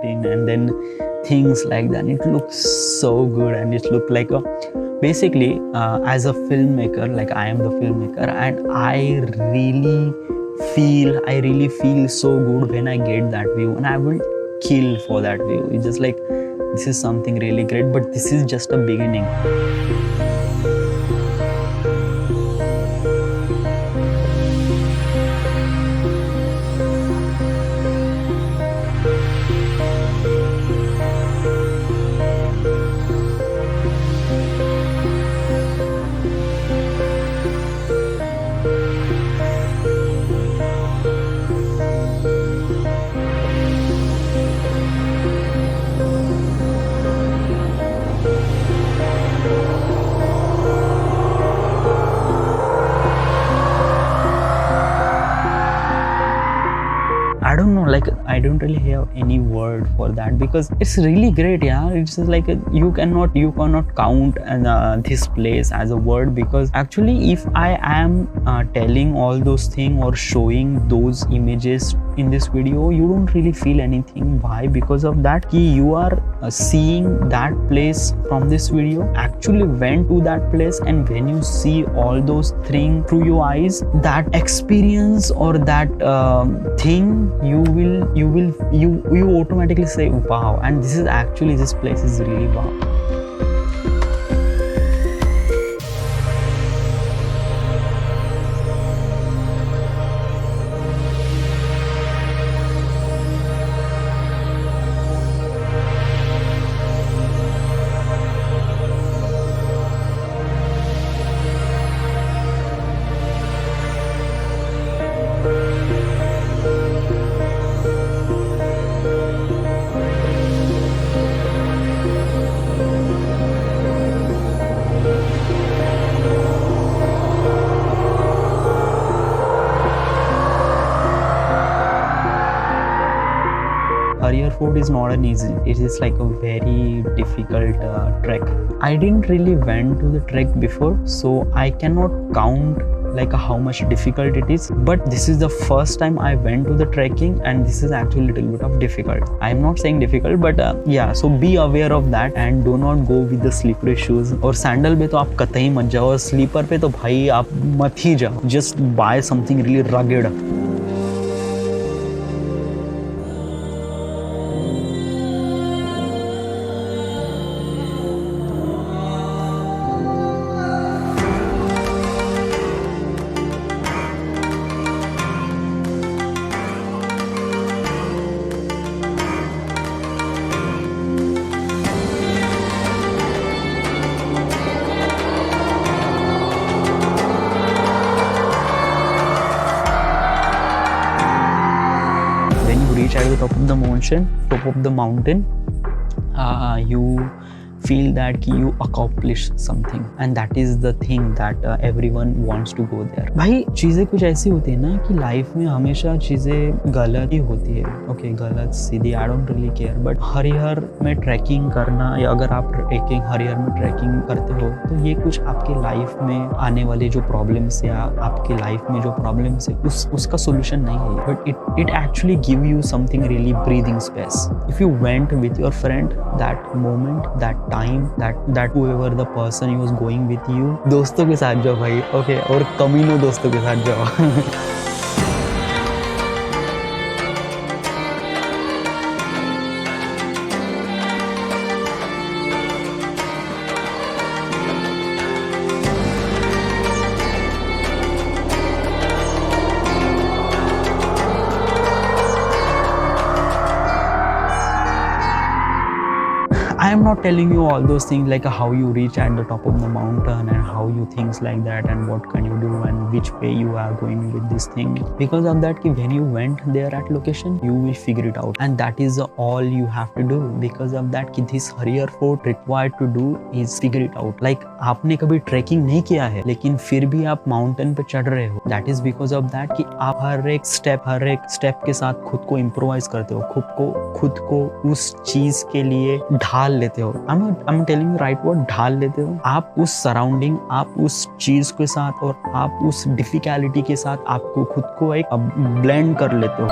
mountain and then things like that. It looks so good, and it looked like a basically as a filmmaker, like I am the filmmaker, and I really feel so good when I get that view, and I will kill for that view. It's just like this is something really great, but this is just a beginning. I don't know, like I don't really have any word for that because it's really great. Yeah, it's just like you cannot count this place as a word, because actually if I am telling all those things or showing those images in this video, you don't really feel anything. Why? Because of that you are seeing that place from this video, actually went to that place, and when you see all those things through your eyes, that experience or that thing, you automatically say wow, and this place is really wow. Harihar Fort is not an easy. It is like a very difficult trek. I didn't really went to the trek before, so I cannot count like how much difficult it is. But this is the first time I went to the trekking, and this is actually a little bit of difficult. I am not saying difficult, but yeah. So be aware of that and do not go with the slippery shoes. और sandal पे तो आप कतई मत जाओ, और sleeper पे तो भाई आप मत ही जाओ. Just buy something really rugged. Reach at the top of the mountain, you feel that you accomplished something, and that is the thing that everyone wants to go there. भाई चीज़ें कुछ ऐसी होती है ना कि लाइफ में हमेशा चीज़ें गलत ही होती है. ओके, गलत सीधी, I don't really care. But Harihar में ट्रैकिंग करना, या अगर आप हरिहर में ट्रैकिंग करते हो, तो ये कुछ आपके लाइफ में आने वाले जो प्रॉब्लम्स या आपके लाइफ में जो प्रॉब्लम्स है उसका सोल्यूशन नहीं है. But it actually give you something really breathing space. If you went with your friend, that moment, that time, that whoever the person who was going with you, दोस्तों के साथ जाओ भाई. ओके, और कमीनो दोस्तों के साथ जाओ. I am not telling you all those things like how you reach at the top of the mountain and how you things like that and what can you do and which way you are going with this thing. Because of that, when you went there at location, you will figure it out, and that is all you have to do. Because of that, this Harihar Fort required to do is figure it out. Like आपने कभी trekking नहीं किया है लेकिन फिर भी आप mountain पे चढ़ रहे हो, that is because of that कि आप हर एक स्टेप के साथ खुद को इम्प्रोवाइज करते हो, खुद को उस चीज के लिए ढाल लेते हो. I'm telling you right word, ढाल लेते हो. आप उस सराउंडिंग, आप उस चीज के साथ और आप उस डिफिकल्टी के साथ आपको खुद को एक ब्लेंड कर लेते हो.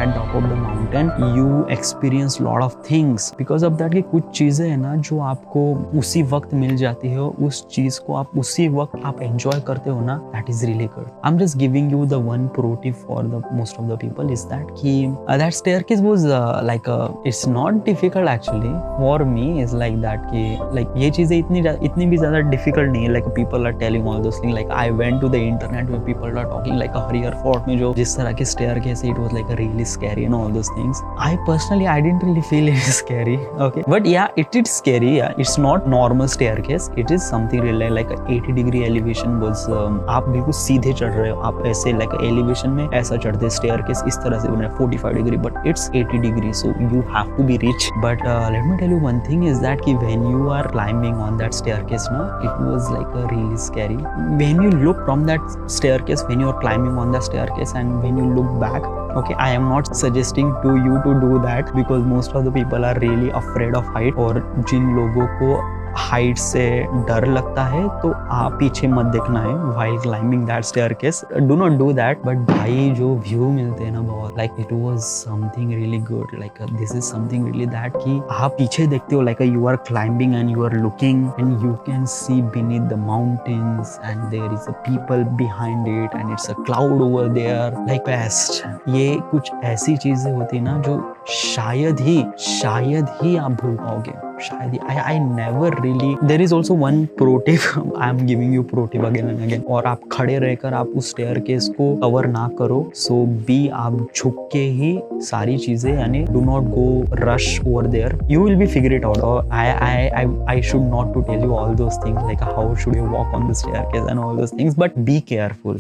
at top of the mountain, you experience lot of things because of that कि कुछ चीजें है ना जो आपको उसी वक्त मिल जाती है, उस चीज को आप उसी वक्त आप enjoy करते हो ना, that is really good. I'm just giving you the one pro tip for the most of the people is that कि that staircase was it's not difficult actually for me is like that कि like ये चीजें इतनी भी ज्यादा difficult नहीं है, like people are telling all those things, like I went to the internet where people are talking like a Harihar Fort में जो जिस तरह के staircase it was like a really scary and all those things. I personally I didn't really feel it is scary, okay, but yeah it is scary, yeah, it's not normal staircase, it is something really like a 80-degree elevation was आप बिल्कुल सीधे चढ़ रहे हो, आप ऐसे like elevation में ऐसा चढ़ते staircase इस तरह से बना 45 degree but it's 80 degree so you have to be rich. But let me tell you one thing is that कि when you are climbing on that staircase ना, it was like a really scary. When you look from that staircase, when you are climbing on the staircase and when you look back, okay, I am not suggesting to you to do that because most of the people are really afraid of height और जिन लोगों को height से डर लगता है तो आप पीछे मत देखना है while climbing that staircase, do not do that. But भाई जो व्यू मिलते हैं ना बहुत like it was something really good, like this is something really that कि आप पीछे देखते हो like you are climbing and you are looking and you can see beneath the mountains and there is a people behind it and it's a cloud over there like best. ये कुछ ऐसी चीजें होती है ना जो शायद ही आप भूल पाओगे, शायद ही. I never really. There is also one pro tip. I am giving you pro tip again and again. और आप खड़े रहकर आप उस staircase को कवर ना करो. So be आप झुक के ही सारी चीजें यानी do not go rush over there. You will be figure it out. Or I should not to tell you all those things like how should you walk on the staircase and all those things. But be careful.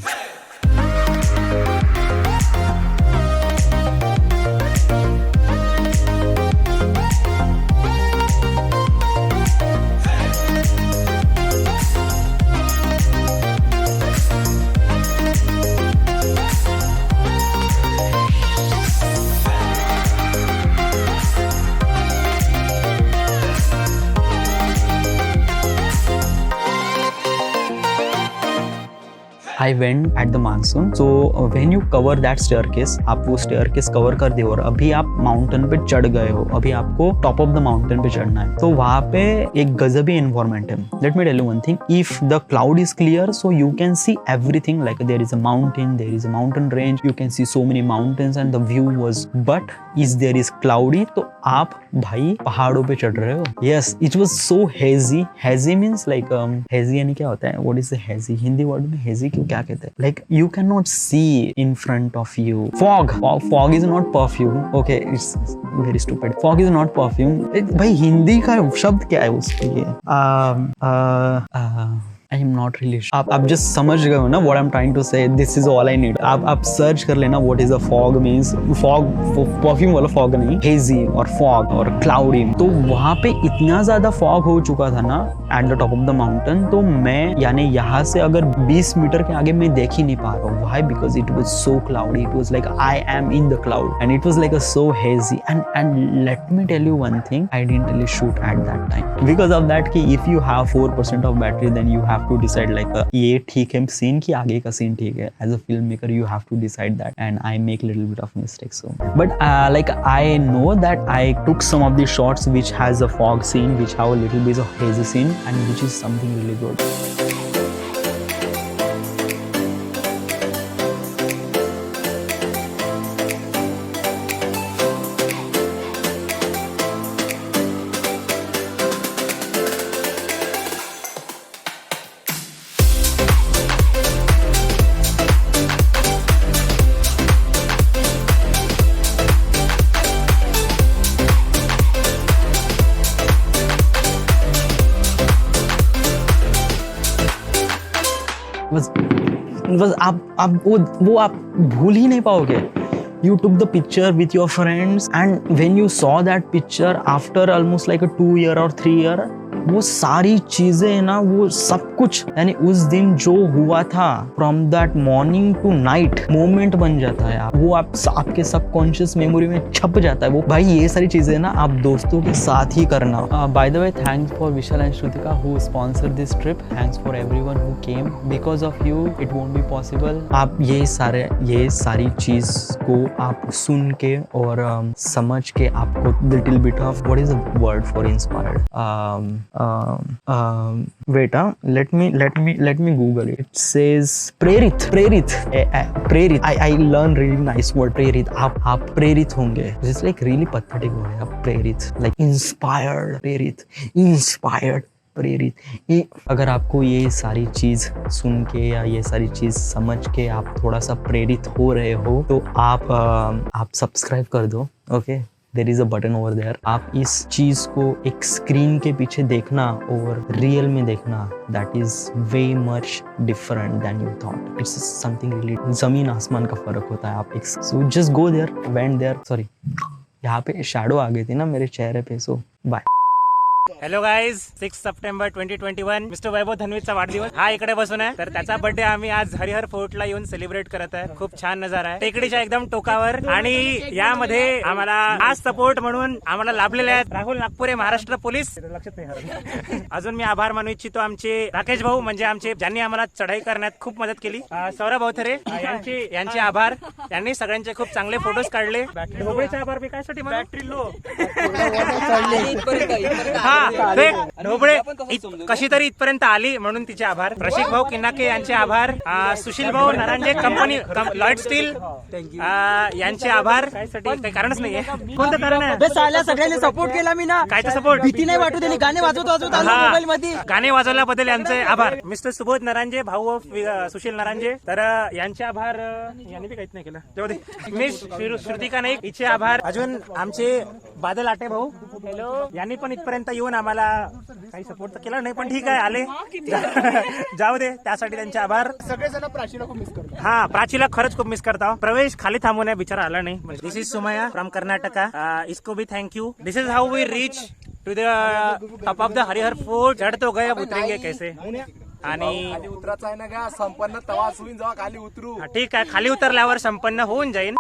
I went at the monsoon. So when you cover that staircase, आप वो staircase cover कर दे और अभी आप mountain पे चढ़ गए हो, अभी आपको top of the mountain पे चढ़ना है, तो वहाँ पे एक गजबी environment है. Let me tell you one thing. If the cloud is clear, so you can see everything. Like there is a mountain, there is a mountain range. You can see so many mountains and the view was. But if there is cloudy, तो आप भाई पहाड़ों पे चढ़ रहे हो. Yes, it was so hazy. Hazy means like hazy यानी क्या होता है? What is the hazy? Hindi word में hazy क्या कहते हैं? Like you cannot see in front of you. Fog is not perfume. Okay, it's very stupid. Fog is not perfume. भाई हिंदी का शब्द क्या है उसके लिए? I am not really sure. आप just समझ गए हो ना what I'm trying to say. This is all I need. आप search कर लेना what is a fog means. Fog perfume वाला fog नहीं, hazy और fog और cloudy. तो वहाँ पे इतना ज़्यादा fog हो चुका था ना at the top of the mountain, तो मैं यानी यहाँ से अगर 20 मीटर के आगे मैं देख ही नहीं पा रहा हूँ. Why? Because it was so cloudy. It was like I am in the cloud and it was like a so hazy. And let me tell you one thing. I didn't really shoot at that time because of that कि if you have 4% of battery then you have to decide like ये ठीक है scene की आगे का scene ठीक है. As a filmmaker you have to decide that and I make little bit of mistakes. So but like I know that I took some of the shots which has a fog scene, which have a little bit of hazy scene and which is something really good. was आप वो आप भूल ही नहीं पाओगे. You took the picture with your friends and when you saw that picture after almost like a 2 year or 3 year, वो सारी चीजें ना, वो सब कुछ यानी उस दिन जो हुआ था from that morning to night moment बन जाता है। वो आपके सबकॉन्शियस मेमोरी में छप जाता है वो। भाई ये सारी चीजें ना आप दोस्तों के साथ ही करना। By the way, thanks for Vishal and Shrutika who sponsor this trip. Thanks for everyone who came, because of you it won't be possible. आप ये सारी चीज को आप सुन के और समझ के आपको little bit of what is the word for inspired, wait, let me google it. It says प्रेरित। I learn really nice word, प्रेरित। आप प्रेरित होंगे, just like really pathetic word है, प्रेरित, like inspired, प्रेरित। अगर आपको ये सारी चीज सुन के या ये सारी चीज समझ के आप थोड़ा सा प्रेरित हो रहे हो तो आप सब्सक्राइब कर दो। Okay, there is a button over there. आप इस चीज को एक स्क्रीन के पीछे देखना और रियल में देखना, that is way much different than you thought. It's something really, जमीन आसमान का फर्क होता है। आप so just go there, went there. Sorry, यहाँ पे शैडो आ गई थी ना मेरे चेहरे पे, so bye. Hello guys, 6 September 2021 mister Vaibhav धनवेचा वाढदिवस हा इकडे बसून आहे। तर त्याचा बर्थडे आम्ही आज हरिहर फोर्टला येऊन सेलिब्रेट करत आहे। खूप छान नजारा आहे टेकडीच्या एकदम टोकावर, आणि यामध्ये आम्हाला आज सपोर्ट म्हणून आम्हाला लाभलेले आहेत राहुल नागपुरे, महाराष्ट्र पोलीस। लक्षात नाही अजून मी आभार मानू इच्छितो आमचे राकेश भाऊ, म्हणजे आमचे ज्यांनी आम्हाला चढाई करण्यात खूप मदत केली। सौरभ अवथरे यांचे आभार, त्यांनी सगळ्यांचे खूप चांगले फोटोज काढले। ढोबळेचे आभार मी कायसाठी म्हणू, बॅटरी लो ढोबळे कशी तरी इथपर्यंत आली म्हणून तिचे आभार। रशिक भाऊ किन्नाके यांचे आभार। सुशील भाऊ नारांजे, कंपनी लॉयड स्टील यांचे आभार। काही कारणच नाहीये, कोणतं कारण आहे? सगळ्यांनी सपोर्ट केला मी ना, काय सपोर्ट, भीती नाही वाटू दिली, गाणे वाजवत मोबाईल मध्ये गाणे वाजवल्याबद्दल यांचे आभार। मिस्टर सुबोध नारांजे, भाऊ ऑफ सुशील नारांजे, तर यांचे आभार। यांनी बी काहीच नाही केलं, तेव्हा मिस श्रुतिका नाईक हिचे आभार। अजून आमचे बादल आटे भाऊ, हॅलो, यांनी पण इथपर्यंत येऊन आम्हाला काही सपोर्ट तर केला नाही, पण ठीक आहे आले जाऊ दे, त्यासाठी त्यांचे आभार। सगळेजण प्राचीला खूप मिस करतो। हा, प्राचीला खरंच खूप मिस करता। प्रवेश खाली थांबून आहे, बिचारा आला नाही। This is Sumaya from Karnataka, इसको भी thank you. This is how we reach to the top of the Harihar fort. चढ़ तो गए, अब उतरेंगे कैसे। आणि उतरायचं आहे ना का, संपन्न तवा होईन जेव्हा खाली उतरू। ठीक आहे, खाली उतरल्यावर संपन्न होऊन जाईल।